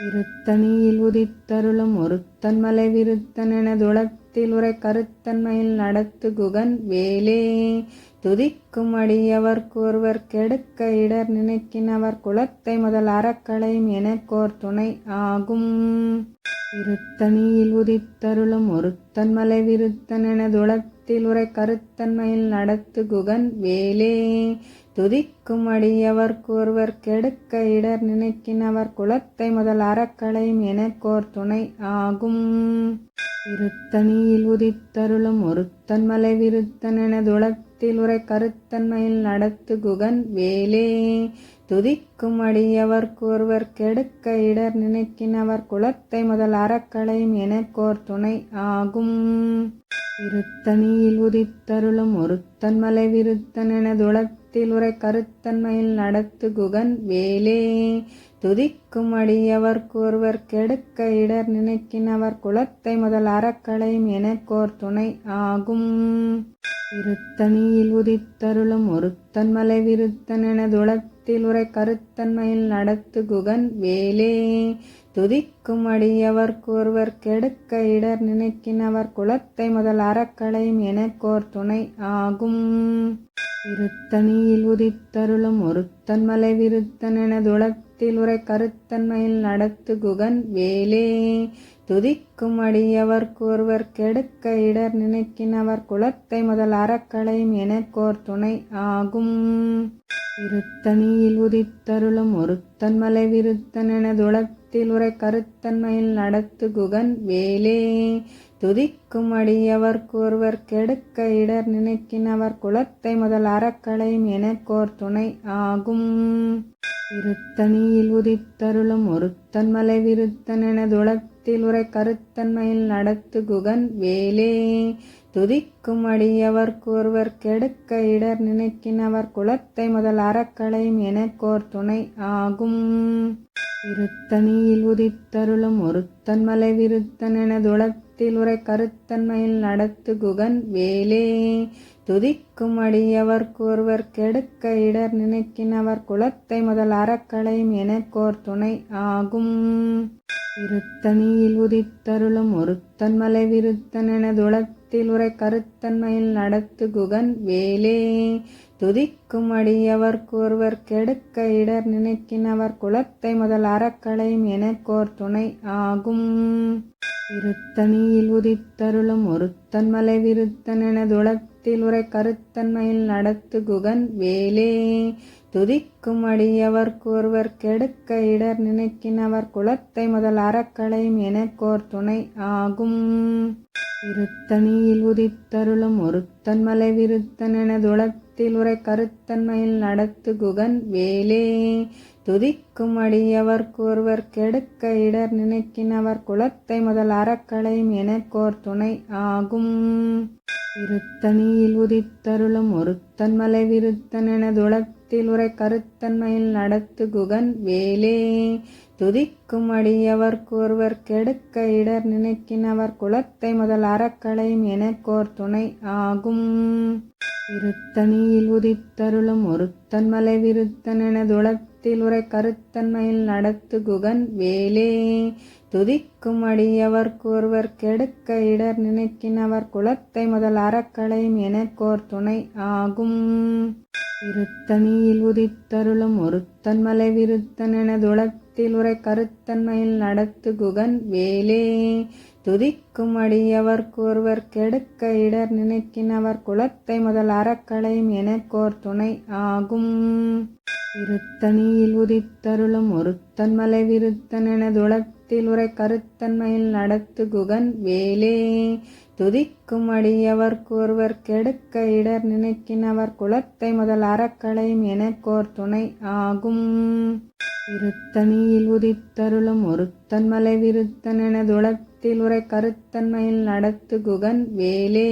திருத்தணியில் உதித்தருளும் ஒருத்தன் மலை விருத்தன் எனதுளத்தில் உரை கருத்தன்மையில் நடத்து குகன் வேலே. துதிக்கும் அடியவர்க்கு ஒருவர் கெடுக்க இடர் நினைக்கினவர் குலத்தை முதல் அறக்களையும் எனக்கோர் துணை ஆகும். திருத்தணியில் உதித்தருளும் ஒருத்தன் மலை விருத்தன் எனதுளத்தில் உரை கருத்தன்மையில் நடத்து குகன் வேலே. துதிக்கும் அடியவர்க்கு ஒருவர் கெடுக்க இடர் நினைக்கினவர் குலத்தை முதல் அறக்களையும் எனக்கோர் துணை ஆகும். திருத்தணியில் உதித்தருளும் ஒருத்தன் மலை விருத்தன் எனதுளத்தில் உரை கருத்தன்மையில் நடத்து குகன் வேலே. துதிக்கும் அடியவர்க்கு ஒருவர் கெடுக்க இடர் நினைக்கினவர் குலத்தை முதல் அறக்களையும் எனக்கோர் துணை ஆகும். திருத்தணியில் உதித்தருளும் ஒருத்தன் மலை விருத்தன் எனதுளத்தில் உரை கருத்தன்மையில் நடத்து குகன் வேலே. துதிக்கும் அடியவர்க்கு ஒருவர் கெடுக்க இடர் நினைக்கினவர் குலத்தை முதல் அறக்களையும் எனக்கோர் துணை ஆகும். திருத்தணியில் உதித்தருளும் ஒருத்தன் மலை விருத்தன் எனதுளத்தில் உரை கருத்தன்மையில் நடத்து குகன் வேலே. துதிக்கும் அடியவர்க்கு ஒருவர் கெடுக்க இடர் நினைக்கினவர் குலத்தை முதல் அறக்களையும் எனக்கோர் துணை ஆகும். திருத்தணியில் உதித்தருளும் ஒருத்தன் மலை விருத்தன் எனதுளத்தில் உரை கருத்தன்மையில் நடத்து குகன் வேலே. துதிக்கும் அடியவர்க்கு ஒருவர் கெடுக்க இடர் நினைக்கினவர் குலத்தை முதல் அறக்களையும் எனக்கோர் துணை ஆகும். திருத்தணியில் உதித்தருளும் ஒருத்தன் மலை விருத்தன் எனதுளத்தில் உரை கருத்தன்மையில் நடத்து குகன் வேலே. துதிக்கும் அடியவர்க்கு ஒருவர் கெடுக்க இடர் நினைக்கினவர் குலத்தை முதல் அறக்களையும் எனக்கோர் துணை ஆகும். திருத்தணியில் உதித்தருளும் ஒருத்தன் மலை விருத்தன் எனதுளத்தில் உரை கருத்தன்மையில் நடத்து குகன் வேலே. துதிக்கும் அடியவர்க்கு ஒருவர் கெடுக்க இடர் நினைக்கினவர் குலத்தை முதல் அறக்களையும் எனக்கோர் துணை ஆகும். திருத்தணியில் உதித்தருளும் ஒருத்தன் மலை விருத்தன் எனதுளத்தில் உரை கருத்தன்மையில் நடத்து குகன் வேலே. துதிக்கும் அடியவர்க்கு ஒருவர் கெடுக்க இடர் நினைக்கினவர் குலத்தை முதல் அறக்களையும் எனக்கோர் துணை ஆகும். திருத்தணியில் உதித்தருளும் ஒருத்தன் மலை விருத்தன் எனதுளத்தில் உரை கருத்தன்மையில் நடத்து குகன் வேலே. துதிக்கும் அடியவர்க்கு ஒருவர் கெடுக்க இடர் நினைக்கினவர் குலத்தை முதல் அறக்களையும் எனக்கோர் துணை ஆகும். திருத்தணியில் உதித்தருளும் ஒருத்தன் மலை விருத்தன் எனதுளத்தில் உரை கருத்தன்மையில் நடத்து குகன் வேலே. துதிக்கும் அடியவர்க்கு ஒருவர் கெடுக்க இடர் நினைக்கினவர் குலத்தை முதல் அறக்களையும் எனக்கோர் துணை ஆகும். திருத்தணியில் உதித்தருளும் ஒருத்தன் மலை விருத்தன் எனதுளத்தில் உரை கருத்தன்மையில் நடத்து குகன் வேலே. துதிக்கும் அடியவர்க்கு ஒருவர் கெடுக்க இடர் நினைக்கினவர் குலத்தை முதல் அறக்களையும் எனக்கோர் துணை ஆகும். திருத்தணியில் உதித்தருளும் ஒருத்தன் மலை விருத்தன் எனதுளத்தில் உரை கருத்தன்மையில் நடத்து குகன் வேலே. துதிக்கும் அடியவர்க்கு ஒருவர் கெடுக்க இடர் நினைக்கினவர் குலத்தை முதல் அறக்களையும் எனக்கோர் துணை ஆகும். திருத்தணியில் உதித்தருளும் ஒருத்தன் மலை விருத்தன் எனதுளத்தில் உரை கருத்தன்மையில் நடத்து குகன் வேலே. துதிக்கும் அடியவர்க்கு ஒருவர் கெடுக்க இடர் நினைக்கினவர் குலத்தை முதல் அறக்களையும் எனக்கோர் துணை ஆகும். திருத்தணியில் உதித்தருளும் ஒருத்தன் மலை விருத்தன் எனதுளத்தில் உரை கருத்தன்மையில் நடத்து குகன் வேலே. துதிக்கும் அடியவர்க்கு ஒருவர் கெடுக்க இடர் நினைக்கினவர் குலத்தை முதல் அறக்களையும் எனக்கோர் துணை ஆகும். திருத்தணியில் உதித்தருளும் ஒருத்தன் மலை விருத்தன் எனதுளத்தில் உரை கருத்தன்மையில் நடத்து குகன் வேலே. துதிக்கும் அடியவர்க்கு ஒருவர் கெடுக்க இடர் நினைக்கினவர் குலத்தை முதல் அறக்களையும் எனக்கோர் துணை ஆகும். திருத்தணியில் உதித்தருளும் ஒருத்தன் மலை விருத்தன் எனதுளத்தில் உரை கருத்தன்மையில் நடத்து குகன் வேலே.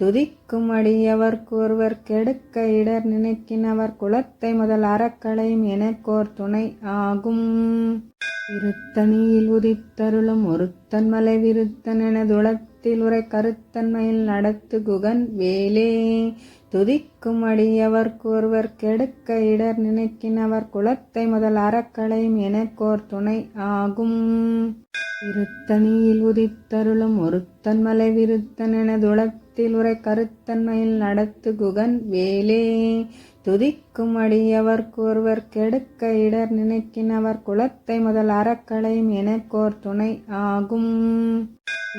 துதிக்கும் அடியவர்க்கு ஒருவர் கெடுக்க இடர் நினைக்கினவர் குலத்தை முதல் அறக்களையும் எனக்கோர் துணை ஆகும். திருத்தணியில் உதித்தருளும் ஒருத்தன் மலை விருத்தன் எனதுளத்தில் உரை கருத்தன்மையில் நடத்து குகன் வேலே. துதிக்கும் அடியவர்க்கொருவர் கெடுக்க இடர் நினைக்கினவர் குலத்தை முதல் அறக்களையும் எனக்கோர் துணை ஆகும். இருத்தனியில் உதித்தருளும் ஒருத்தன் மலை விருத்தன் எனதுளத்தில் உரை கருத்தன்மையில் நடத்து குகன் வேலே. துதிக்கும் அடியவர்க்கொருவர் கெடுக்க இடர் நினைக்கினவர் குலத்தை முதல் அறக்களையும் எனக்கோர் துணை ஆகும்.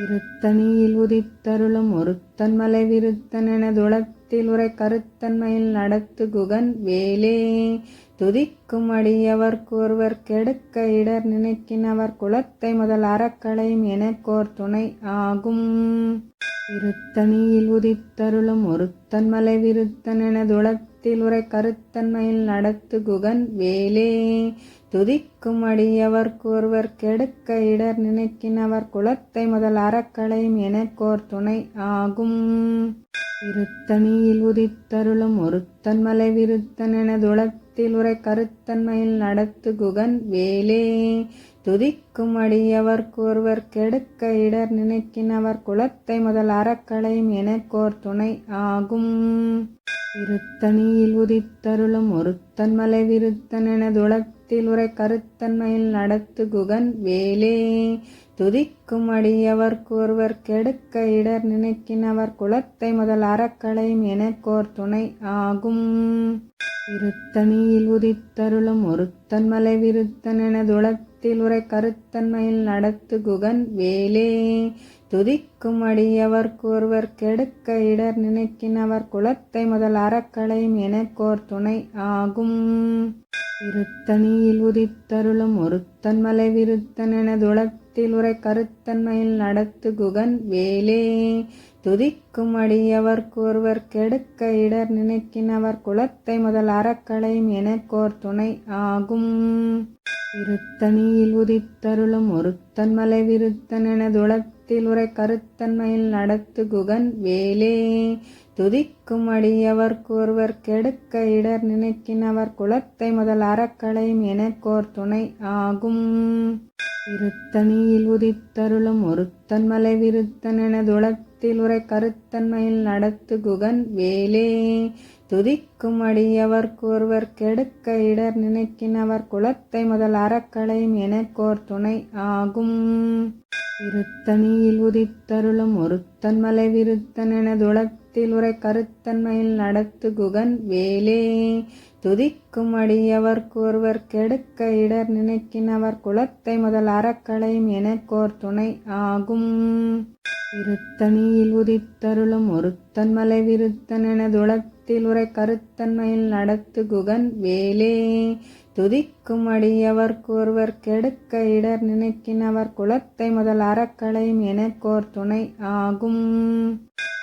இருத்தனியில் உதித்தருளும் ஒருத்தன் மலை விருத்தன் எனதுளத்தில் உரை கருத்தன்மையில் நடத்து குகன் வேலே. துதிக்கும் அடியவர்க்கொருவர் கெடுக்க இடர் நினைக்கினவர் குலத்தை முதல் அறக்களையும் எனக்கோர் துணை ஆகும். இருத்தனியில் உதித்தருளும் ஒருத்தன் மலை விருத்தன் எனதுளத்தில் உரை கருத்தன்மையில் நடத்து குகன் வேலே. துதிக்கும் அடியவர்க்கொருவர் கெடுக்க இடர் நினைக்கினவர் குலத்தை முதல் அறக்களையும் எனக்கோர் துணை ஆகும். இருத்தனியில் உதித்தருளும் ஒருத்தன் மலை விருத்தன் எனதுளத்தில் உரை கருத்தன்மையில் நடத்து குகன் வேலே. துதிக்கும் அடியவர்க்கொருவர் கெடுக்க இடர் நினைக்கினவர் குலத்தை முதல் அறக்களையும் எனக்கோர் துணை ஆகும். இருத்தனியில் உதித்தருளும் ஒருத்தன் மலை விருத்தன் எனதுளத்தில் உரை கருத்தன்மையில் நடத்து குகன் வேலே. துதிக்கும் அடியவர்க்கொருவர் கெடுக்க இடர் நினைக்கினவர் குலத்தை முதல் அறக்களையும் எனக்கோர் துணை ஆகும். இருத்தனியில் உதித்தருளும் ஒருத்தன் மலை விருத்தன் எனதுளத்தில் உரை கருத்தன்மையில் நடத்து குகன் வேலே. துதிக்கும் அடியவர்க்கொருவர் கெடுக்க இடர் நினைக்கினவர் குலத்தை முதல் அறக்களையும் எனக்கோர் துணை ஆகும். இருத்தனியில் உதித்தருளும் ஒருத்தன் மலை விருத்தன் எனதுளத்தில் உரை கருத்தன்மையில் நடத்து குகன் வேலே. துதிக்கும் அடியவர்க்கொருவர் கெடுக்க இடர் நினைக்கினவர் குலத்தை முதல் அறக்களையும் எனக்கோர் துணை ஆகும். இருத்தனியில் உதித்தருளும் ஒருத்தன் மலை விருத்தன் எனதுளத்தில் உரை கருத்தன்மையில் நடத்து குகன் வேலே. துதிக்கும் அடியவர்க்கொருவர் கெடுக்க இடர் நினைக்கினவர் குலத்தை முதல் அறக்களையும் எனக்கோர் துணை ஆகும். இருத்தனியில் உதித்தருளும் ஒருத்தன் மலை விருத்தன் எனதுளத்தில் உரை கருத்தன்மையில் நடத்து குகன் வேலே. துதிக்கும் அடியவர்க்கொருவர் கெடுக்க இடர் நினைக்கினவர் குலத்தை முதல் அறக்களையும் எனக்கோர் துணை ஆகும். இருத்தனியில் உதித்தருளும் ஒருத்தன் மலை விருத்தன் எனதுளத்தில் உரை கருத்தன்மையில் நடத்து குகன் வேலே. துதிக்கும் அடியவர்க்கொருவர் கெடுக்க இடர் நினைக்கினவர் குலத்தை முதல் அறக்களையும் எனக்கோர் துணை ஆகும். இருத்தனியில் உதித்தருளும் ஒருத்தன் மலை விருத்தன் எனதுளத்தில் உரை கருத்தன்மையில் நடத்து குகன் வேலே. துதிக்கும் அடியவர்க்கொருவர் கெடுக்க இடர் நினைக்கினவர் குலத்தை முதல் அறக்களையும் எனக்கோர் துணை ஆகும்.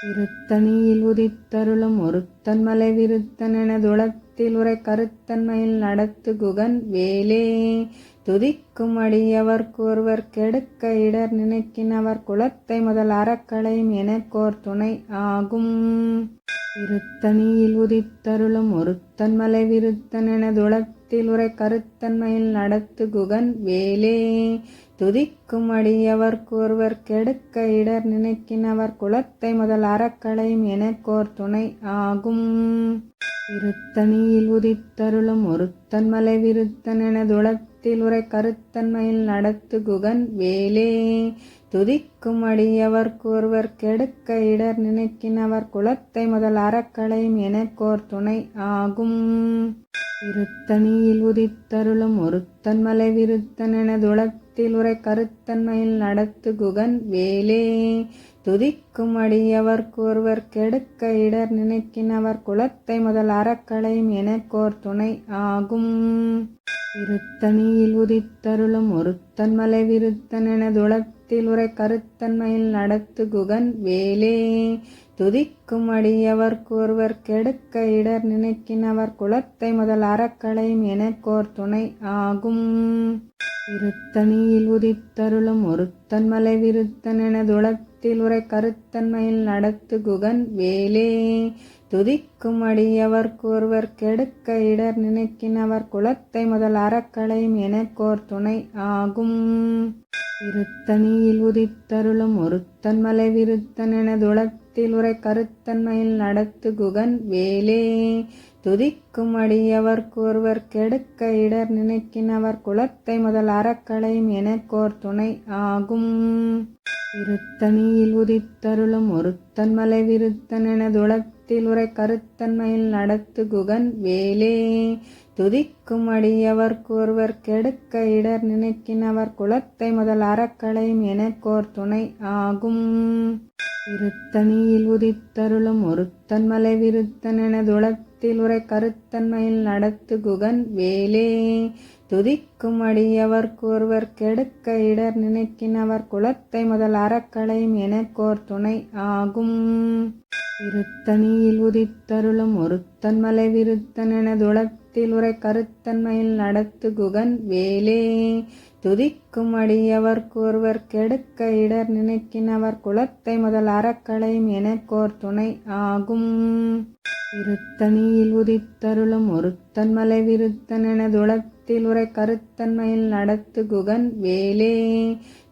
இருத்தனியில் உதித்தருளும் ஒருத்தன் மலை விருத்தன் எனதுளத்தில் உரை கருத்தன்மையில் நடத்து குகன் வேலே. துதிக்கும் அடியவர்க்கொருவர் கெடுக்க இடர் நினைக்கினவர் குலத்தை முதல் அறக்களையும் எனக்கோர் துணை ஆகும். இருத்தனியில் உதித்தருளும் ஒருத்தன் மலை விருத்தன் எனதுளத்தில் உரை கருத்தன்மையில் நடத்து குகன் வேலே. துதிக்கும் அடியவர்க்கொருவர் கெடுக்க இடர் நினைக்கினவர் குலத்தை முதல் அறக்களையும் எனக்கோர் துணை ஆகும். இருத்தனியில் உதித்தருளும் ஒருத்தன் மலை விருத்தன் எனதுளத்தில் உரை கருத்தன்மையில் நடத்து குகன் வேலே. துதிக்கும் அடியவர்க்கொருவர் கெடுக்க இடர் நினைக்கினவர் குலத்தை முதல் அறக்களையும் எனக்கோர் துணை ஆகும். இருத்தனியில் உதித்தருளும் ஒருத்தன் மலை விருத்தன் எனதுளத்தில் உரை கருத்தன்மையில் நடத்து குகன் வேலே. துதிக்கும் அடியவர்க்கொருவர் கெடுக்க இடர் நினைக்கினவர் குலத்தை முதல் அறக்களையும் எனக்கோர் துணை ஆகும். இருத்தனியில் உதித்தருளும் ஒருத்தன் மலை விருத்தன் எனதுளத்தில் உரை கருத்தன்மையில் நடத்து குகன் வேலே. துதிக்கும் அடியவர்க்கொருவர் கெடுக்க இடர் நினைக்கினவர் குலத்தை முதல் அறக்களையும் எனக்கோர் துணை ஆகும். இருத்தனியில் உதித்தருளும் ஒருத்தன் மலை விருத்தன் எனதுளத்தில் உரை கருத்தன்மையில் நடத்து குகன் வேலே. துதிக்கும் அடியவர்க்கொருவர் கெடுக்க இடர் நினைக்கினவர் குலத்தை முதல் அறக்களையும் எனக்கோர் துணை ஆகும். திருத்தணியில் உதித்தருளும் ஒருத்தன் மலை விருத்தன் எனதுளத்தில் உரை கருத்தன்மையில் நடத்து குகன் வேலே துதிக்கும் அடியவர்க்கு ஒருவர் கெடுக்க இடர் நினைக்கினவர் குலத்தை முதல் அறக்களையும் எனக்கோர் துணை ஆகும். திருத்தணியில் உதித்தருளும் ஒருத்தன் மலை விருத்தன் எனதுளத்தில் உரை கருத்தன்மையில் நடத்து குகன் வேலே துதிக்கும் அடியவர்க்கு ஒருவர் கெடுக்க இடர் நினைக்கினவர் குலத்தை முதல் அறக்களையும் எனக்கோர் துணை ஆகும். திருத்தணியில் உதித்தருளும் ஒருத்தன் மலை விருத்தன் எனதுளத்தில் உரை கருத்தன்மையில் நடத்து குகன் வேலே துதிக்கும் அடியவர்க்கு ஒருவர் கெடுக்க இடர் நினைக்கினவர் குலத்தை முதல் அறக்களையும் எனக்கோர் துணை ஆகும். திருத்தணியில் உதித்தருளும் ஒருத்தன் மலை விருத்தன் எனதுளத்தில் உரை கருத்தன்மையில் நடத்து குகன் வேலே துதிக்கும் அடியவர்க்கு ஒருவர் கெடுக்க இடர் நினைக்கினவர் குலத்தை முதல் அறக்களையும் எனக்கோர் துணை ஆகும். திருத்தணியில் உதித்தருளும் ஒருத்தன் மலை விருத்தன் எனதுளத்தில் உரை கருத்தன்மையில் நடத்து குகன் வேலே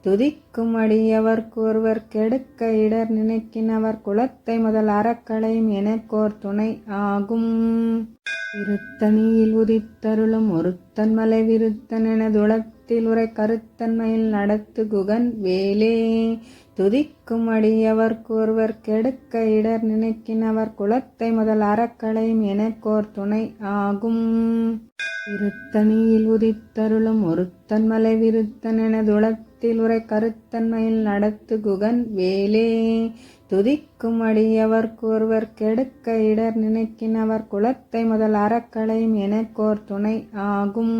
துதிக்கும் அடியவர்க்கு ஒருவர் கெடுக்க இடர் நினைக்கினவர் குலத்தை முதல் அறக்களையும் எனக்கோர் துணை ஆகும். திருத்தணியில் உதித்தருளும் ஒருத்தன் மலை விருத்தன் எனதுளத்தில் உரை கருத்தன்மையில் நடத்து குகன் வேலே துதிக்கும் அடியவர்க்கு ஒருவர் கெடுக்க இடர் நினைக்கினவர் குலத்தை முதல் அறக்களையும் எனக்கோர் துணை ஆகும். திருத்தணியில் உதித்தருளும் ஒருத்தன் மலை விருத்தன் எனதுளத்தில் உரை கருத்தன்மையில் நடத்து குகன் வேலே துதிக்கும் அடியவர்க்கு ஒருவர் கெடுக்க இடர் நினைக்கினவர் குலத்தை முதல் அறக்களையும் எனக்கோர் துணை ஆகும்.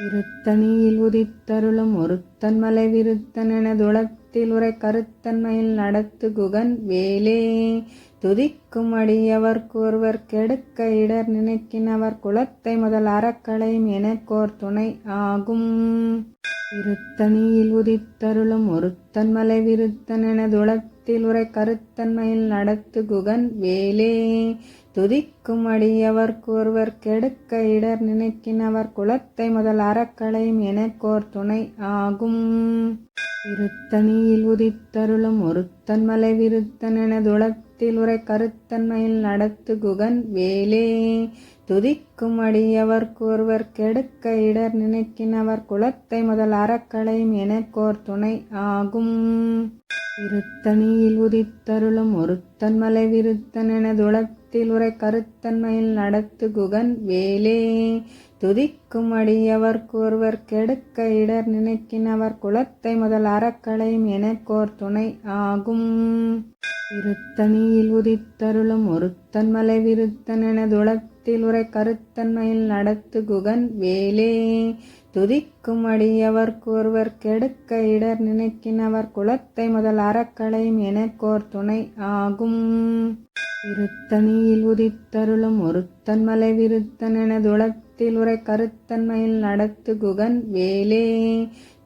திருத்தணியில் உதித்தருளும் ஒருத்தன் மலை விருத்தன் எனதுளத்தில் உரை கருத்தன்மையில் நடத்து குகன் வேலே துதிக்கும் அடியவர்க்கு ஒருவர் கெடுக்க இடர் நினைக்கினவர் குலத்தை முதல் அறக்களையும் எனக்கோர் துணை ஆகும். திருத்தணியில் உதித்தருளும் ஒருத்தன் மலை விருத்தன் எனதுளத்தில் உரை கருத்தன்மையில் நடத்து குகன் வேலே துதிக்கும் அடியவர்க்கு ஒருவர் கெடுக்க இடர் நினைக்கினவர் குலத்தை முதல் அறக்களையும் எனக்கோர் துணை ஆகும். திருத்தணியில் உதித்தருளும் ஒருத்தன் மலை விருத்தன் எனதுளத்தில் உரை கருத்தன்மையில் நடத்து குகன் வேலே துதிக்கும் அடியவர்க்கு ஒருவர் கெடுக்க இடர் நினைக்கினவர் குலத்தை முதல் அறக்களையும் எனக்கோர் துணை ஆகும். திருத்தணியில் உதித்தருளும் ஒருத்தன் மலை விருத்தன் எனதுளத்தில் உரை கருத்தன்மையில் நடத்து குகன் வேலே துதிக்கும் அடியவர்க்கு ஒருவர் கெடுக்க இடர் நினைக்கினவர் குலத்தை முதல் அறக்களையும் எனக்கோர் துணை ஆகும். திருத்தணியில் உதித்தருளும் ஒருத்தன் மலை விருத்தன் எனதுளத்தில் உரை கருத்தன்மையில் நடத்து குகன் வேலே துதிக்கும் அடியவர்க்கு ஒருவர் கெடுக்க இடர் நினைக்கினவர் குலத்தை முதல் அறக்களையும் எனக்கோர் துணை ஆகும். திருத்தணியில் உதித்தருளும் ஒருத்தன் மலை விருத்தன் எனதுளத்தில் உரை கருத்தன்மையில் நடத்து குகன் வேலே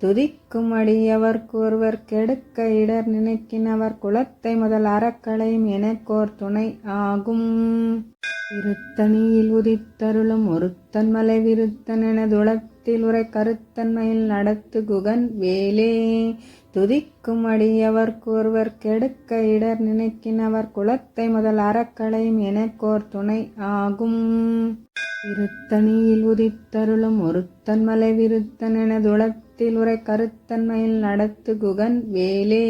துதிக்கும் அடியவர்க்கு ஒருவர் கெடுக்க இடர் நினைக்கினவர் குலத்தை முதல் அறக்களையும் எனக்கோர் துணை ஆகும். திருத்தணியில் உதித்தருளும் ஒருத்தன் மலை விருத்தன் எனதுளத்தில் உரை கருத்தன்மையில் நடத்து குகன் வேலே துதிக்கும் அடியவர்க்கு ஒருவர் கெடுக்க இடர் நினைக்கினவர் குலத்தை முதல் அறக்களையும் எனக்கோர் துணை ஆகும். திருத்தணியில் உதித்தருளும் ஒருத்தன் மலை விருத்தன் எனதுளத்தில் உரை கருத்தன்மையில் நடத்து குகன் வேலே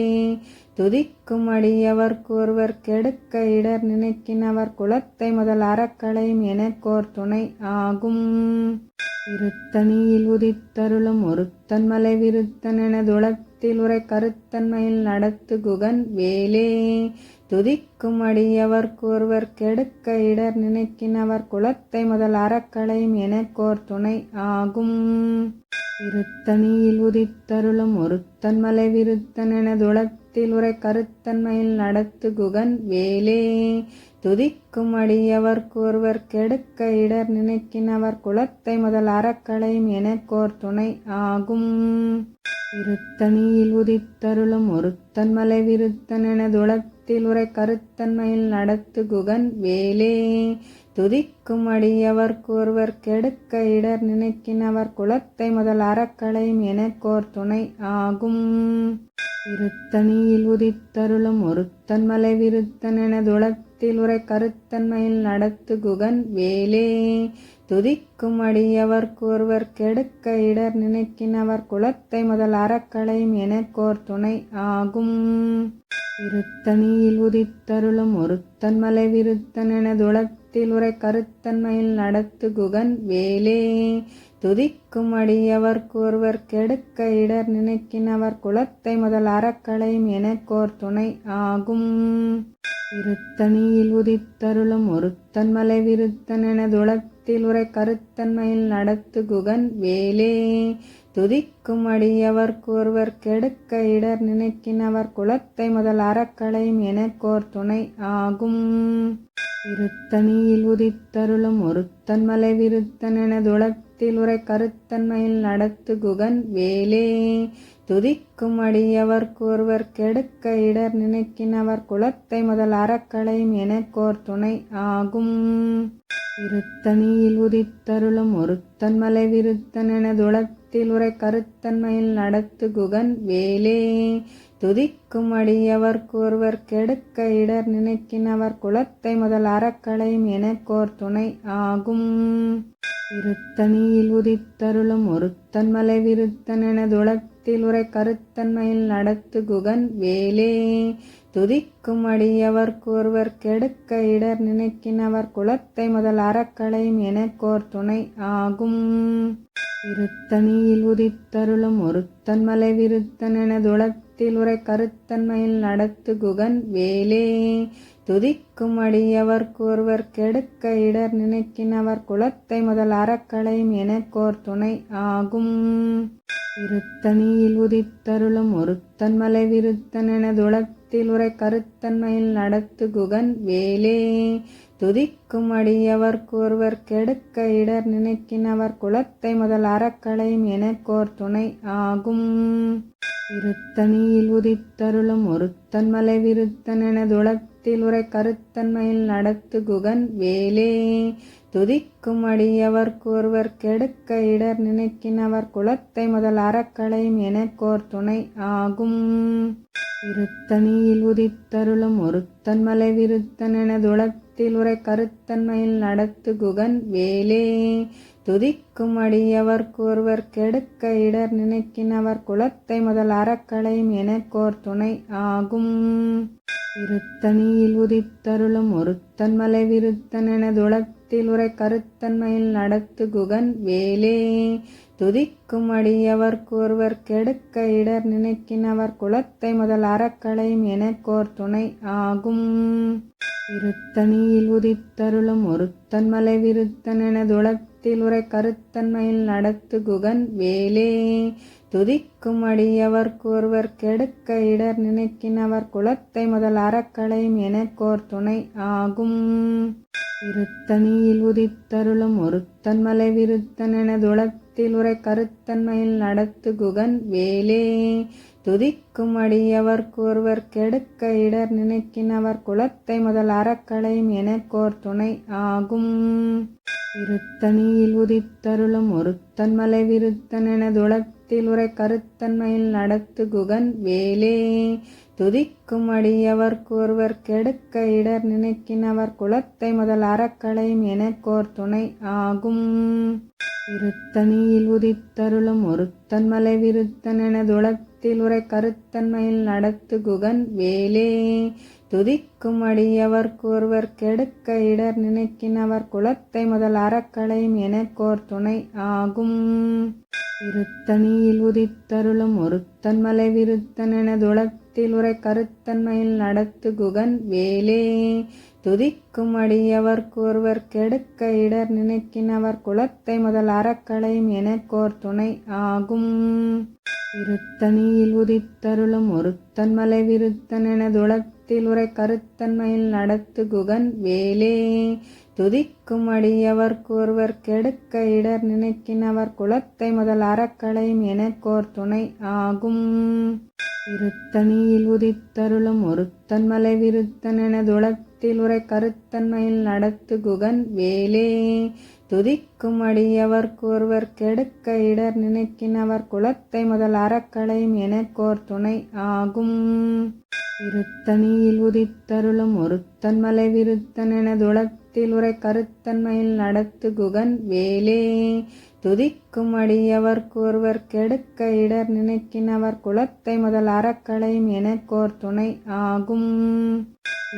துதிக்கும் அடியவர்க்கு ஒருவர் கெடுக்க இடர் நினைக்கினவர் குலத்தை முதல் அறக்களையும் எனக்கோர் துணை ஆகும். திருத்தணியில் உதித்தருளும் ஒருத்தன் மலை விருத்தன் எனதுளத்தில் உரை கருத்தன்மையில் நடத்து குகன் வேலே துதிக்கும் அடியவர்க்கு ஒருவர் கெடுக்க இடர் நினைக்கினவர் குலத்தை முதல் அறக்களையும் எனக்கோர் துணை ஆகும். திருத்தணியில் உதித்தருளும் ஒருத்தன் மலை விருத்தன் எனதுளத்தில் உரை கருத்தன்மையில் நடத்து குகன் வேலே துதிக்கும் அடியவர்க்கு ஒருவர் கெடுக்க இடர் நினைக்கினவர் குலத்தை முதல் அறக்களையும் எனக்கோர் துணை ஆகும். திருத்தணியில் உதித்தருளும் ஒருத்தன் மலை விருத்தன் எனதுளத்தில் உரை கருத்தன்மையில் நடத்து குகன் வேலே துதிக்கும் அடியவர்க்கொருவர் கெடுக்க இடர் நினைக்கினவர் குலத்தை முதல் அறக்களையும் எனக்கோர் துணை ஆகும். இருத்தனியில் உதித்தருளும் ஒருத்தன் மலை விருத்தன் எனதுளத்தில் உரை கருத்தன்மையில் நடத்து குகன் வேலே. துதிக்கும் அடியவர்க்கொருவர் கெடுக்க இடர் நினைக்கினவர் குலத்தை முதல் அறக்களையும் எனக்கோர் துணை ஆகும். இருத்தனியில் உதித்தருளும் ஒருத்தன் மலை விருத்தன் எனதுளத்தில் உரை கருத்தன்மையில் நடத்து குகன் வேலே. துதிக்கும் அடியவர்க்கொருவர் கெடுக்க இடர் நினைக்கினவர் குலத்தை முதல் அறக்களையும் எனக்கோர் துணை ஆகும். இருத்தனியில் உதித்தருளும் ஒருத்தன் மலை விருத்தன் எனதுளத்தில் உரை கருத்தன்மையில் நடத்து குகன் வேலே. துதிக்கும் அடியவர்க்கொருவர் கெடுக்க இடர் நினைக்கினவர் குலத்தை முதல் அறக்களையும் எனக்கோர் துணை ஆகும். இருத்தனியில் உதித்தருளும் ஒருத்தன் மலை விருத்தன் எனதுளத்தில் உரை கருத்தன்மையில் நடத்து குகன் வேலே. துதிக்கும் அடியவர்க்கொருவர் கெடுக்க இடர் நினைக்கினவர் குலத்தை முதல் அறக்களையும் எனக்கோர் துணை ஆகும். இருத்தனியில் உதித்தருளும் ஒருத்தன் மலை விருத்தன் எனதுளத்தில் உரை கருத்தன்மையில் நடத்து குகன் வேலே. துதிக்கும் அடியவர்க்கொருவர் கெடுக்க இடர் நினைக்கினவர் குலத்தை முதல் அறக்களையும் எனக்கோர் துணை ஆகும். இருத்தனியில் உதித்தருளும் ஒருத்தன் மலை விருத்தன் எனதுளத்தில் உரை கருத்தன்மையில் நடத்து குகன் வேலே. துதிக்கும் அடியவர்க்கொருவர் கெடுக்க இடர் நினைக்கினவர் குலத்தை முதல் அறக்களையும் எனக்கோர் துணை ஆகும். இருத்தனியில் உதித்தருளும் ஒருத்தன் மலை விருத்தன் எனதுளத்தில் உரை கருத்தன்மையில் நடத்து குகன் வேலே. துதிக்கும் அடியவர்க்கொருவர் கெடுக்க இடர் நினைக்கினவர் குலத்தை முதல் அறக்களையும் எனக்கோர் துணை ஆகும். இருத்தனியில் உதித்தருளும் ஒருத்தன் மலை விருத்தன் எனதுளத்தில் உரை கருத்தன்மையில் நடத்து குகன் வேலே. துதிக்கும் அடியவர்க்கொருவர் கெடுக்க இடர் நினைக்கினவர் குலத்தை முதல் அறக்களையும் எனக்கோர் துணை ஆகும். இருத்தனியில் உதித்தருளும் ஒருத்தன் மலை விருத்தன் எனதுளத்தில் உரை கருத்தன்மையில் நடத்து குகன் வேலே. துதிக்கும் அடியவர்க்கொருவர் கெடுக்க இடர் நினைக்கினவர் குலத்தை முதல் அறக்களையும் எனக்கோர் துணை ஆகும். இருத்தனியில் உதித்தருளும் ஒருத்தன் மலை விருத்தன் எனதுளத்தில் உரை கருத்தன்மையில் நடத்து குகன் வேலே. துதிக்கும் அடியவர்க்கொருவர் கெடுக்க இடர் நினைக்கினவர் குலத்தை முதல் அறக்களையும் எனக்கோர் துணை ஆகும். இருத்தனியில் உதித்தருளும் ஒருத்தன் மலை விருத்தன் எனதுளத்தில் உரை கருத்தன்மையில் நடத்து குகன் வேலே. துதிக்கும் அடியவர்க்கொருவர் கெடுக்க இடர் நினைக்கினவர் குலத்தை முதல் அறக்களையும் எனக்கோர் துணை ஆகும். இருத்தனியில் உதித்தருளும் ஒருத்தன் மலை விருத்தன் எனதுளத்தில் உரை கருத்தன்மையில் நடத்து குகன் வேலே. துதிக்கும் அடியவர்க்கொருவர் கெடுக்க இடர் நினைக்கினவர் குலத்தை முதல் அறக்களையும் எனக்கோர் துணை ஆகும். இருத்தனியில் உதித்தருளும் ஒருத்தன் மலை விருத்தன் எனதுளத்தில் உரை கருத்தன்மையில் நடத்து குகன் வேலே. துதிக்கும் அடியவர்க்கொருவர் கெடுக்க இடர் நினைக்கினவர் குலத்தை முதல் அறக்களையும் எனக்கோர் துணை ஆகும். இருத்தனியில் உதித்தருளும் ஒருத்தன் மலை விருத்தன் எனதுளத்தில் உரை கருத்தன்மையில் நடத்து குகன் வேலே. துதிக்கும் அடியவர்க்கொருவர் கெடுக்க இடர் நினைக்கினவர் குலத்தை முதல் அறக்களையும் எனக்கோர் துணை ஆகும். இருத்தனியில் உதித்தருளும் ஒருத்தன் மலை விருத்தன் எனதுளத்தில் உரை கருத்தன்மையில் நடத்து குகன் வேலே. துதிக்கும் அடியவர்க்கொருவர் கெடுக்க இடர் நினைக்கினவர் குலத்தை முதல் அறக்களையும் எனக்கோர் துணை ஆகும். இருத்தனியில் உதித்தருளும் ஒருத்தன் மலை விருத்தன் எனதுளத்தில் உரை கருத்தன்மையில் நடத்து குகன் வேலே. துதிக்கும் அடியவர்க்கொருவர் கெடுக்க இடர் நினைக்கினவர் குலத்தை முதல் அறக்களையும் எனக்கோர் துணை ஆகும். இருத்தனியில் உதித்தருளும் ஒருத்தன் மலை விருத்தன் எனதுளத்தில் உரை கருத்தன்மையில் நடத்து குகன் வேலே. துதிக்கும் அடியவர்க்கொருவர் கெடுக்க இடர் நினைக்கினவர் குலத்தை முதல் அறக்களையும் எனக்கோர் துணை ஆகும். இருத்தனியில் உதித்தருளும் ஒருத்தன் மலை விருத்தன் எனதுளத்தில் துளத்தில் உரை கருத்தன்மையில் நடத்து குகன் வேலே. துதிக்கும் அடியவர்க்கு ஒருவர் கெடுக்க இடர் நினைக்கினவர் குலத்தை முதல் அறக்களையும் எனக்கோர் துணை ஆகும். இருத்தனியில் உதித்தருளும் ஒருத்தன் மலை விருத்தன் எனதுளத்தில் உரை கருத்தன்மையில் நடத்து குகன் வேலே. துதிக்கும் அடியவர்க்கு ஒருவர் கெடுக்க இடர் நினைக்கினவர் குலத்தை முதல் அறக்களையும் எனக்கோர் துணை ஆகும்.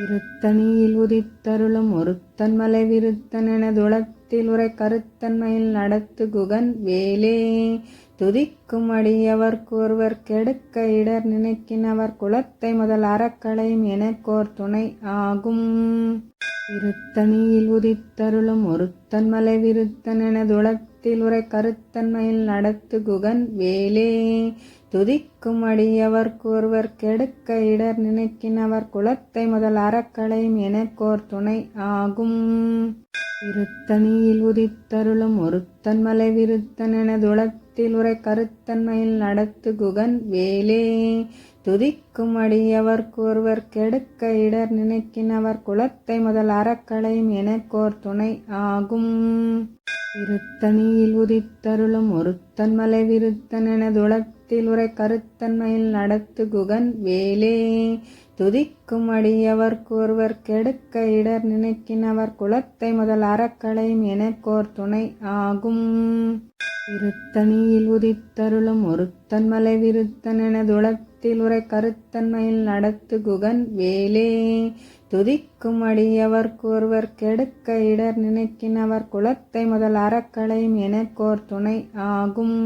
இருத்தனியில் உதித்தருளும் ஒருத்தன் மலை விருத்தன் எனதுளத்தில் உரை கருத்தன்மையில் நடத்து குகன் வேலே. துதிக்கும் அடியவர்க்கு ஒருவர் கெடுக்க இடர் நினைக்கினவர் குலத்தை முதல் அறக்களையும் எனக்கோர் துணை ஆகும். இருத்தனியில் உதித்தருளும் ஒருத்தன் மலை விருத்தன் எனதுளத்தில் உரை கருத்தன்மையில் நடத்து குகன் வேலே. துதிக்கும் அடியவர்க்கு ஒருவர் கெடுக்க இடர் நினைக்கினவர் குலத்தை முதல் அறக்களையும் எனக்கோர் துணை ஆகும். இருத்தனியில் உதித்தருளும் ஒருத்தன் மலை விருத்தன் எனதுளத்தில் உரை கருத்தன்மையில் நடத்து குகன் வேலே. துதிக்கும் அடியவர்க்கு ஒருவர் கெடுக்க இடர் நினைக்கினவர் குலத்தை முதல் அறக்களையும் எனக்கோர் துணை ஆகும். இருத்தனியில் உதித்தருளும் ஒருத்தன் மலை விருத்தன் எனதுளத்தில் உரை கருத்தன்மையில் நடத்து குகன் வேலே. துதிக்கும் அடியவர்க்கு ஒருவர் கெடுக்க இடர் நினைக்கினவர் குலத்தை முதல் அறக்களையும் எனக்கோர் துணை ஆகும். இருத்தனியில் உதித்தருளும் ஒருத்தன் மலை விருத்தன் எனதுளத்தில் உரை கருத்தன்மையில் நடத்து குகன் வேலே. துதிக்கும் அடியவர்க்கு ஒருவர் கெடுக்க இடர் நினைக்கினவர் குலத்தை முதல் அறக்களையும் எனக்கோர் துணை ஆகும்.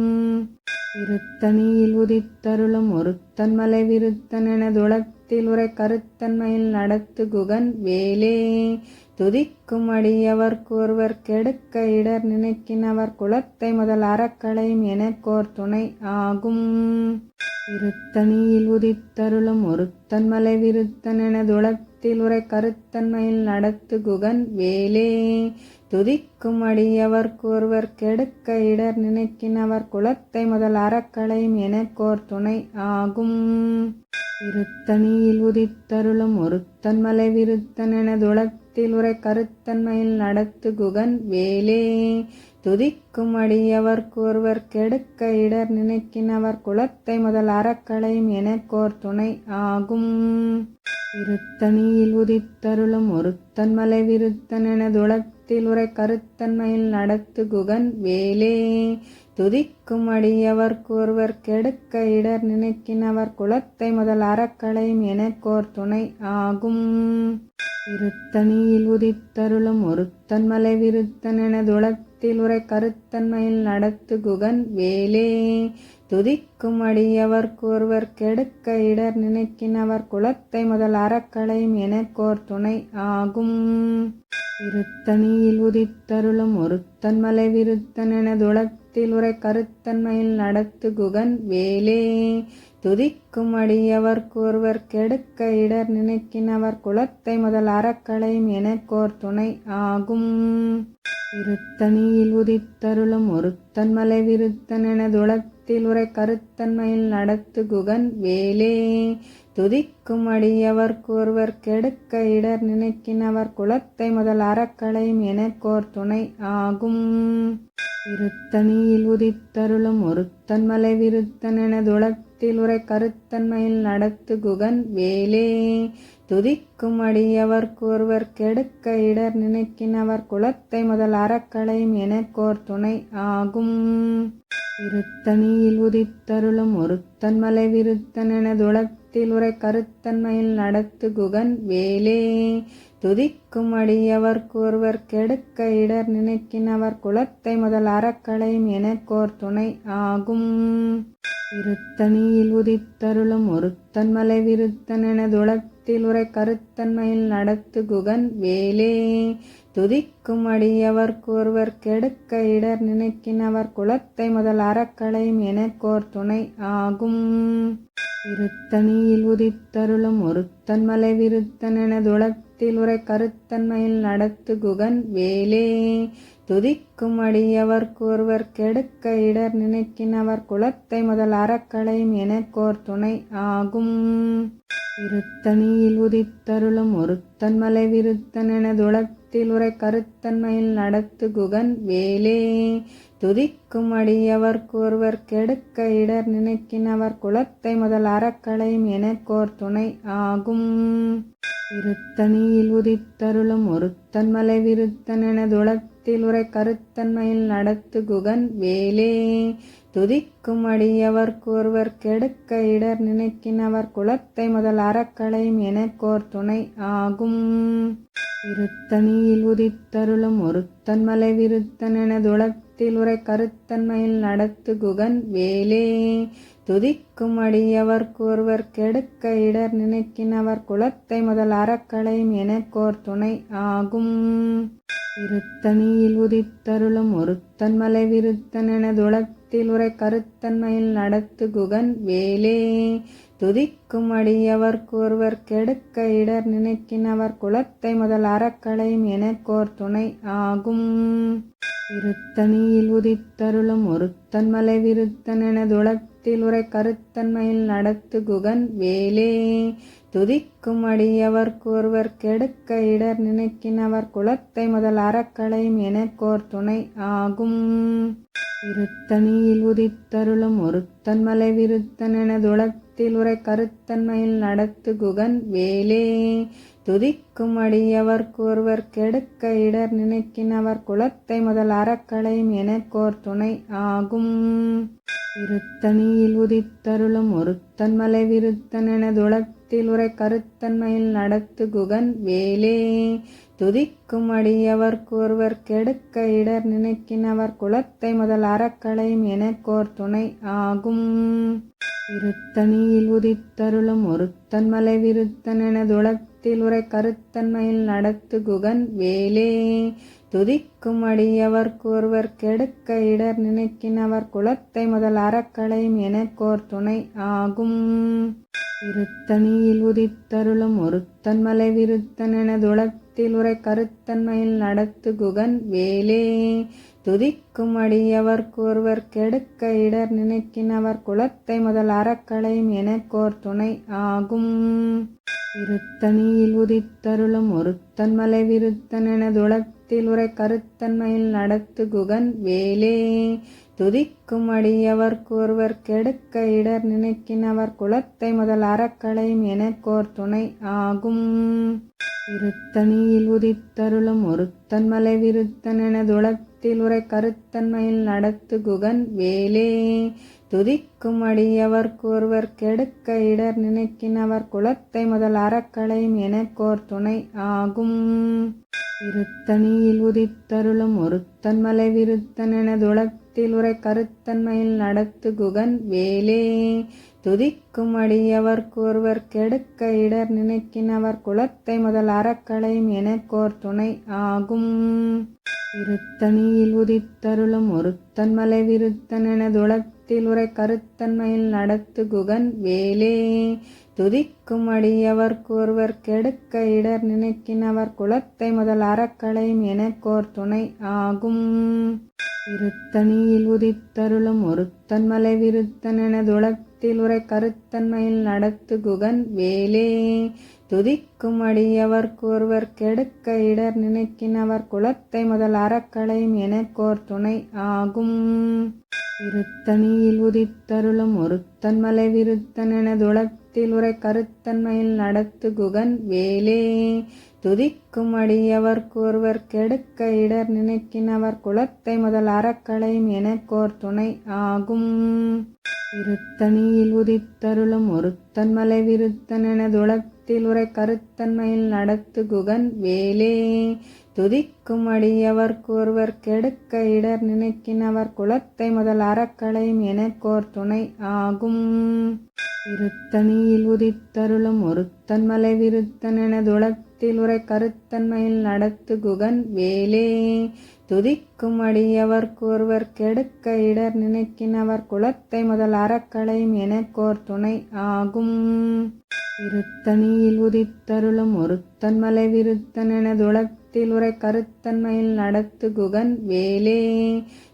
இருத்தனியில் உதித்தருளும் ஒருத்தன் மலை விருத்தன் எனதுளத்தில் உரை கருத்தன்மையில் நடத்து குகன் வேலே. துதிக்கும் அடியவர்க்கு ஒருவர் கெடுக்க இடர் நினைக்கினவர் குலத்தை முதல் அறக்களையும் எனக்கோர் துணை ஆகும். இருத்தனியில் உதித்தருளும் ஒருத்தன் மலை விருத்தன் எனதுளத்தில் உரை கருத்தன்மையில் நடத்து குகன் வேலே. துதிக்கும் அடியவர்க்கு ஒருவர் கெடுக்க இடர் நினைக்கினவர் குலத்தை முதல் அறக்களையும் எனக்கோர் துணை ஆகும். இருத்தனியில் உதித்தருளும் ஒருத்தன் மலை விருத்தன் எனதுளத்தில் உரை கருத்தன்மையில் நடத்து குகன் வேலே. துதிக்கும் அடியவர்க்கு ஒருவர் கெடுக்க இடர் நினைக்கினவர் குலத்தை முதல் அறக்களையும் எனக்கோர் துணை ஆகும். இருத்தனியில் உதித்தருளும் ஒருத்தன் மலை விருத்தன் எனதுளத்தில் உரை கருத்தன்மையில் நடத்து குகன் வேலே. துதிக்கும் அடியவர்க்கு ஒருவர் கெடுக்க இடர் நினைக்கினவர் குலத்தை முதல் அறக்களையும் எனக்கோர் துணை ஆகும். இருத்தனியில் உதித்தருளும் ஒருத்தன் மலை விருத்தன் எனதுளத்தில் உரை கருத்தன்மையில் நடத்து குகன் வேலே. துதிக்கும் அடியவர்க்கு ஒருவர் கெடுக்க இடர் நினைக்கினவர் குலத்தை முதல் அறக்களையும் எனக்கோர் துணை ஆகும். இருத்தனியில் உதித்தருளும் ஒருத்தன் மலை விருத்தன் எனதுளத்தில் உரை கருத்தன்மையில் நடத்து குகன் வேலே. துதிக்கும் அடியவர்க்கு ஒருவர் கெடுக்க இடர் நினைக்கினவர் குலத்தை முதல் அறக்களையும் எனக்கோர் துணை ஆகும். இருத்தனியில் உதித்தருளும் ஒருத்தன் மலை விருத்தன் எனதுளத்தில் உரை கருத்தன்மையில் நடத்து குகன் வேலே. துதிக்கும் அடியவர்க்கு ஒருவர் கெடுக்க இடர் நினைக்கினவர் குலத்தை முதல் அறக்களையும் எனக்கோர் துணை ஆகும். இருத்தனியில் உதித்தருளும் ஒருத்தன் மலை விருத்தன் எனதுளத்தில் உரை கருத்தன்மையில் நடத்து குகன் வேலே. துதிக்கும் அடியவர்க்கு ஒருவர் கெடுக்க இடர் நினைக்கினவர் குலத்தை முதல் அறக்களையும் எனக்கோர் துணை ஆகும். இருத்தனியில் உதித்தருளும் ஒருத்தன் மலை விருத்தன் எனதுளத்தில் உரை கருத்தன்மையில் நடத்து குகன் வேலே. துதிக்கும் அடியவர்க்கு ஒருவர் கெடுக்க இடர் நினைக்கினவர் குலத்தை முதல் அறக்களையும் எனக்கோர் துணை ஆகும். இருத்தனியில் உதித்தருளும் ஒருத்தன் மலை விருத்தன் எனதுளத்தில் உரை கருத்தன்மையில் நடத்து குகன் வேலே. துதிக்கும் அடியவர்க்கு ஒருவர் கெடுக்க இடர் நினைக்கினவர் குலத்தை முதல் அறக்களையும் எனக்கோர் துணை ஆகும். இருத்தனியில் உதித்தருளும் ஒருத்தன் மலை விருத்தன் எனதுளத்தில் உரை கருத்தன்மையில் நடத்து குகன் வேலே. துதிக்கும் அடியவர்க்கொருவர் கெடுக்க இடர் நினைக்கினவர் குலத்தை முதல் அறக்களையும் எனக்கோர் துணை ஆகும். இருத்தனியில் உதித்தருளும் ஒருத்தன் மலை விருத்தன் எனதுளத்தில் உரை கருத்தன்மையில் நடத்து குகன் வேலே. துதிக்கும் அடியவர்க்கொருவர் கெடுக்க இடர் நினைக்கினவர் குலத்தை முதல் அறக்களையும் எனக்கோர் துணை ஆகும். இருத்தனியில் உதித்தருளும் ஒருத்தன் மலை விருத்தன் எனதுளத்தில் உரை கருத்தன்மையில் நடத்து குகன் வேலே. துதிக்கும் அடியவர்க்கொருவர் கெடுக்க இடர் நினைக்கினவர் குலத்தை முதல் அறக்களையும் எனக்கோர் துணை ஆகும். இருத்தனியில் உதித்தருளும் ஒருத்தன் மலை விருத்தன் எனதுளத்தில் உரை கருத்தன்மையில் நடத்து குகன் வேலே. துதிக்கும் அடியவர்க்கொருவர் கெடுக்க இடர் நினைக்கினவர் குலத்தை முதல் அறக்களையும் எனக்கோர் துணை ஆகும். இருத்தனியில் உதித்தருளும் ஒருத்தன் மலை விருத்தன் எனதுளத்தில் உரை கருத்தன்மையில் நடத்து குகன் வேலே. துதிக்கும் அடியவர்க்கொருவர் கெடுக்க இடர் நினைக்கினவர் குலத்தை முதல் அறக்களையும் எனக்கோர் துணை ஆகும். இருத்தனியில் உதித்தருளும் ஒருத்தன் மலை விருத்தன் எனதுளத்தில் உரை கருத்தன்மையில் நடத்து குகன் வேலே. துதிக்கும் அடியவர்க்கொருவர் கெடுக்க இடர் நினைக்கினவர் குலத்தை முதல் அறக்களையும் எனக்கோர் துணை ஆகும். இருத்தனியில் உதித்தருளும் ஒருத்தன் மலை விருத்தன் எனதுளத்தில் உரை கருத்தன்மையில் நடத்து குகன் வேலே. துதிக்கும் அடியவர்க்கொருவர் கெடுக்க இடர் நினைக்கினவர் குலத்தை முதல் அறக்களையும் எனக்கோர் துணை ஆகும். இருத்தனியில் உதித்தருளும் ஒருத்தன் மலை விருத்தன் எனதுளத்தில் உரை கருத்தன்மையில் நடத்து குகன் வேலே. துதிக்கும் அடியவர்க்கொருவர் கெடுக்க இடர் நினைக்கினவர் குலத்தை முதல் அறக்களையும் எனக்கோர் துணை ஆகும். இருத்தனியில் உதித்தருளும் ஒருத்தன் மலை விருத்தன் எனதுளத்தில் உரை கருத்தன்மையில் நடத்து குகன் வேலே. துதிக்கும் அடியவர்க்கொருவர் கெடுக்க இடர் நினைக்கினவர் குலத்தை முதல் அறக்களையும் எனக்கோர் துணை ஆகும். இருத்தனியில் உதித்தருளும் ஒருத்தன் மலை விருத்தன் எனதுளத்தில் உரை கருத்தன்மையில் நடத்து குகன் வேலே. துதிக்கும் அடியவர்க்கொருவர் கெடுக்க இடர் நினைக்கினவர் குலத்தை முதல் அறக்களையும் எனக்கோர் துணை ஆகும். இருத்தனியில் உதித்தருளும் ஒருத்தன் மலை விருத்தன் எனதுளத்தில் உரை கருத்தன்மையில் நடத்து குகன் வேலே. துதிக்கும் அடியவர்க்கொருவர் கெடுக்க இடர் நினைக்கினவர் குலத்தை முதல் அறக்களையும் எனக்கோர் துணை ஆகும். இருத்தனியில் உதித்தருளும் ஒருத்தன் மலை விருத்தன் எனதுளத்தில் உரை கருத்தன்மையில் நடத்து குகன் வேலே. துதிக்கும் அடியவர்க்கொருவர் கெடுக்க இடர் நினைக்கினவர் குலத்தை முதல் அறக்களையும் எனக்கோர் துணை ஆகும். இருத்தனியில் உதித்தருளும் ஒருத்தன் மலை விருத்தன் எனதுளத்தில் உரை கருத்தன்மையில் நடத்து குகன் வேலே. துதிக்கும் அடியவர்க்கொருவர் கெடுக்க இடர் நினைக்கினவர் குலத்தை முதல் அறக்களையும் எனக்கோர் துணை ஆகும். இருத்தனியில் உதித்தருளும் ஒருத்தன் மலை விருத்தன் எனதுளத்தில் உரை கருத்தன்மையில் நடத்து குகன் வேலே. துதிக்கும் அடியவர்க்கொருவர் கெடுக்க இடர் நினைக்கினவர் குலத்தை முதல் அறக்களையும் எனக்கோர் துணை ஆகும். இருத்தனியில் உதித்தருளும் ஒருத்தன் மலை விருத்தன் எனதுளத்தில் உரை கருத்தன்மையில் நடத்து குகன் வேலே. துதிக்கும் அடியவர்க்கொருவர் கெடுக்க இடர் நினைக்கினவர் குலத்தை முதல் அறக்களையும் எனக்கோர் துணை ஆகும். இருத்தனியில் உதித்தருளும் ஒருத்தன் மலை விருத்தன் எனதுளத்தில் உரை கருத்தன்மையில் நடத்து குகன் வேலே. துதிக்கும் அடியவர்க்கொருவர் கெடுக்க இடர் நினைக்கினவர் குலத்தை முதல் அறக்களையும் எனக்கோர் துணை ஆகும். இருத்தனியில் உதித்தருளும் ஒருத்தன் மலை விருத்தன் எனதுளத்தில் உரை கருத்தன்மையில் நடத்து குகன் வேலே. துதிக்கும் அடியவர்க்கொருவர் கெடுக்க இடர் நினைக்கினவர் குலத்தை முதல் அறக்களையும் எனக்கோர் துணை ஆகும். இருத்தனியில் உதித்தருளும் ஒருத்தன் மலை விருத்தன் எனதுளத்தில் உரை கருத்தன்மையில் நடத்து குகன் வேலே. துதிக்கும் அடியவர்க்கொருவர் கெடுக்க இடர் நினைக்கினவர் குலத்தை முதல் அறக்களையும் எனக்கோர் துணை ஆகும். இருத்தனியில் உதித்தருளும் ஒருத்தன் மலை விருத்தன் எனதுளத்தில் துளத்தில் உரை கருத்தன்மையில் நடத்து குகன் வேலே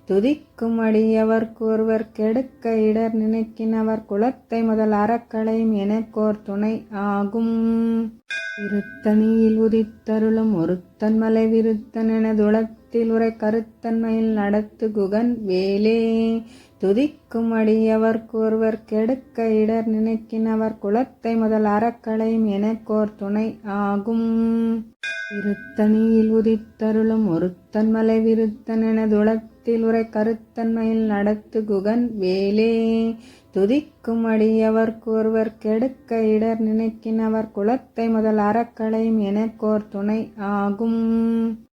துதிக்கும் அடியவர்க்கு ஒருவர் கெடுக்க இடர் நினைக்கினவர் குலத்தை முதல் அறக்களையும் எனக்கோர் துணை ஆகும். இருத்தனியில் உதித்தருளும் ஒருத்தன் மலை விருத்தன் எனதுளத்தில் உரை கருத்தன்மையில் நடத்து குகன் வேலே துதிக்கும் அடியவர்க்கு ஒருவர் கெடுக்க இடர் நினைக்கினவர் குலத்தை முதல் அறக்களையும் எனக்கோர் துணை ஆகும். இருத்தனியில் உதித்தருளும் ஒருத்தன் மலை விருத்தன் எனதுளத்தில் உரை கருத்தன்மையில் நடத்து குகன் வேலே துதிக்கும் அடியவர்க்கு ஒருவர் கெடுக்க இடர் நினைக்கினவர் குலத்தை முதல் அறக்களையும் எனக்கோர் துணை ஆகும்.